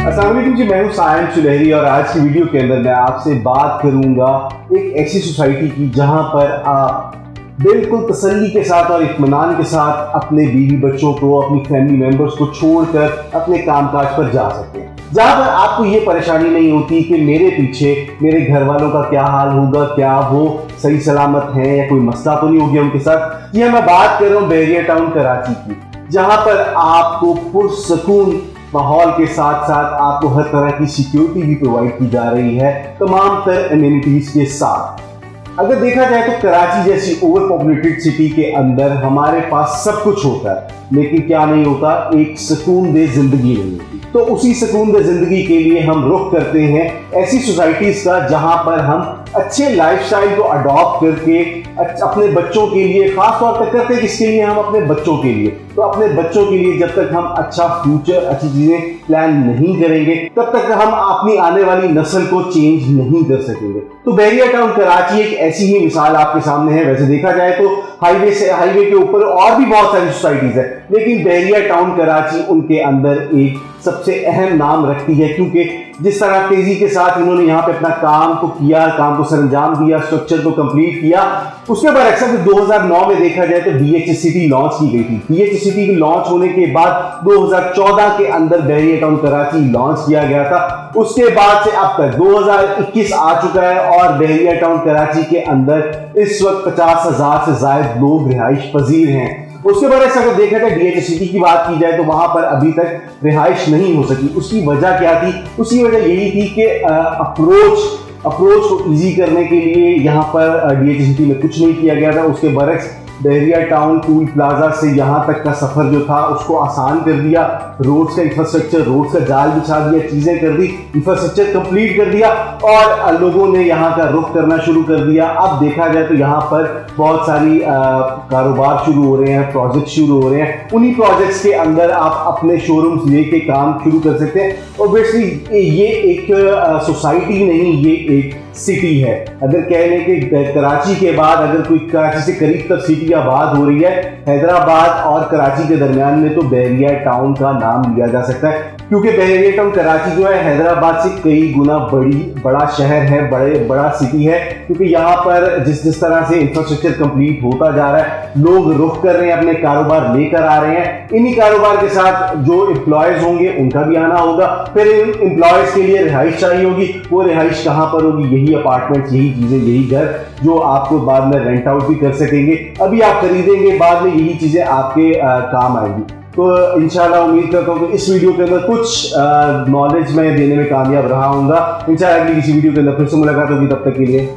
अस्सलाम वालेकुम जी, मैं हूं सायम सुलहरी और आज की वीडियो के अंदर मैं आपसे बात करूंगा एक ऐसी सोसाइटी की जहां पर आप बिल्कुल तसल्ली के साथ और इत्मीनान के साथ अपने बीवी बच्चों को, अपनी फैमिली मेंबर्स को छोड़कर अपने कामकाज पर जा सकते हैं, जहां पर आपको ये परेशानी नहीं होती कि मेरे पीछे मेरे घर वालों का क्या हाल होगा, क्या वो सही सलामत हैं या कोई मसला तो नहीं हो गया उनके साथ। जी मैं बात कर रहा हूँ बहरिया टाउन कराची की, जहां पर आपको पुरसकून माहौल के साथ साथ आपको हर तरह की सिक्योरिटी भी प्रोवाइड की जा रही है तमाम तर एमिनिटीज के साथ। अगर देखा जाए तो कराची जैसी ओवर पॉपुलेटेड सिटी के अंदर हमारे पास सब कुछ होता है, लेकिन क्या नहीं होता, एक सुकूनदेह जिंदगी नहीं होती। तो उसी सुकूनदेह जिंदगी के लिए हम रुख करते हैं ऐसी सोसाइटीज का जहां पर हम अच्छे लाइफस्टाइल को अडॉप्ट करके अपने बच्चों के लिए, खास तौर पर करते हैं किसके लिए, हम अपने बच्चों के लिए। तो अपने बच्चों के लिए जब तक हम अच्छा फ्यूचर, अच्छी चीजें प्लान नहीं करेंगे तब तक हम अपनी आने वाली नस्ल को चेंज नहीं कर सकेंगे। तो बहरिया टाउन कराची एक ऐसी ही मिसाल आपके सामने है। वैसे देखा जाए तो हाईवे के ऊपर और भी बहुत सारी सोसाइटीज है, लेकिन बहरिया टाउन कराची उनके अंदर एक सबसे अहम नाम रखती है, क्योंकि जिस तरह तेजी के साथ इन्होंने यहाँ पे अपना काम को किया, काम को सरंजाम दिया, स्ट्रक्चर को कंप्लीट किया। उसके बाद अक्सर 2009 में देखा जाए तो BHCT लॉन्च की गई थी। BHCT की लॉन्च होने के बाद 2014 के अंदर बहरिया टाउन कराची लॉन्च किया गया था। उसके बाद से अब तक 2021 आ चुका है और बहरिया टाउन कराची के अंदर इस वक्त 50,000 से ज्यादा लोग रिहाइश पजीर हैं। उसके बाद ऐसा अगर देखा जाए BHCT की बात की जाए तो वहां पर अभी तक रिहाइश नहीं हो सकी। उसकी वजह क्या थी? उसकी वजह यही थी कि अप्रोच को इजी करने के लिए यहाँ पर BHCT में कुछ नहीं किया गया था। उसके बरक्स बहरिया टाउन टूल प्लाजा से यहाँ तक का सफर जो था उसको आसान कर दिया। रोड्स का इंफ्रास्ट्रक्चर, रोड्स का जाल बिछा दिया, चीजें कर दी, इंफ्रास्ट्रक्चर कंप्लीट कर दिया और लोगों ने यहाँ का रुख करना शुरू कर दिया। अब देखा जाए तो यहाँ पर बहुत सारी कारोबार शुरू हो रहे हैं, प्रोजेक्ट शुरू हो रहे हैं। उन्हीं प्रोजेक्ट्स के अंदर आप अपने शोरूम्स लेके काम शुरू कर सकते हैं। ऑब्वियसली ये एक सोसाइटी नहीं, ये एक सिटी है। अगर कह लें कि कराची के बाद अगर कोई कराची से करीब तक सिटी आबाद हो रही है, हैदराबाद और कराची के दरमियान में, तो बहरिया टाउन का नाम लिया जा सकता है, क्योंकि बहरिया टाउन कराची जो है हैदराबाद से कई गुना बड़ा शहर है, बड़ा सिटी है। क्योंकि यहाँ पर जिस तरह से इंफ्रास्ट्रक्चर कंप्लीट होता जा रहा है, लोग रुख कर रहे हैं, अपने कारोबार लेकर आ रहे हैं। इन्हीं कारोबार के साथ जो एम्प्लॉयज होंगे उनका भी आना होगा। फिर इन एम्प्लॉयज के लिए रिहाइश चाहिए होगी। वो रिहाइश कहाँ पर होगी? यही अपार्टमेंट, यही चीजें, यही घर जो आपको बाद में रेंट आउट भी कर सकेंगे। अभी आप खरीदेंगे, बाद में यही चीजें आपके काम आएंगी। तो इंशाल्लाह उम्मीद करता हूँ कि इस वीडियो के अंदर कुछ नॉलेज मैं देने में कामयाब रहा हूँगा। इंशाल्लाह अगली किसी वीडियो के अंदर फिर से मुलाकात होगी, तब तक के लिए